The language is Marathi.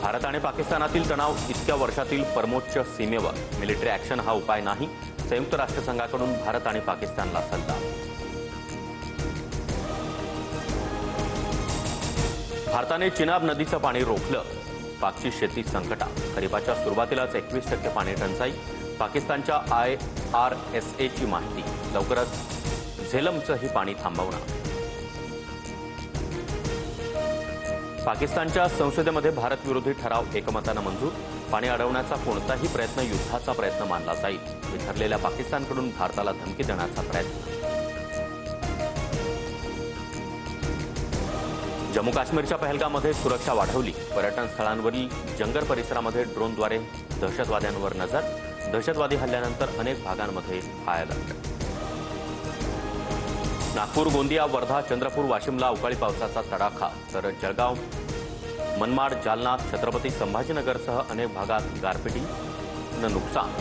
भारत आणि पाकिस्तानातील तणाव इतक्या वर्षातील परमोच्च सीमेवर मिलिटरी ॲक्शन हा उपाय नाही, संयुक्त राष्ट्रसंघाकडून भारत आणि पाकिस्तानला सल्ला। भारताने चिनाब नदीचं पाणी रोखलं, पाकची शेती संकटात। खरीपाच्या सुरुवातीलाच 21% पाणी टंचाई। पाकिस्तानच्या IRSAची माहिती, लवकरच झेलमचंही पाणी थांबवणार। पाकिस्तानच्या संसदेमध्ये भारतविरोधी ठराव एकमतानं मंजूर। पाणी अडवण्याचा कोणताही प्रयत्न युद्धाचा प्रयत्न मानला जाईल, बिथरलेल्या पाकिस्तानकडून भारताला धमकी देण्याचा प्रयत्न। जम्मू काश्मीरच्या पहलगाममध्ये सुरक्षा वाढवली। पर्यटन स्थळांवरील जंगल परिसरामध्ये ड्रोनद्वारे दहशतवाद्यांवर नजर। दहशतवादी हल्ल्यानंतर अनेक भागांमध्ये हाय अलर्ट। नागपूर, गोंदिया, वर्धा, चंद्रपूर, वाशिमला अवकाळी पावसाचा तडाखा, तर जळगाव, मनमाड, जालना, छत्रपती संभाजीनगरसह अनेक भागात गारपिटीनं नुकसान।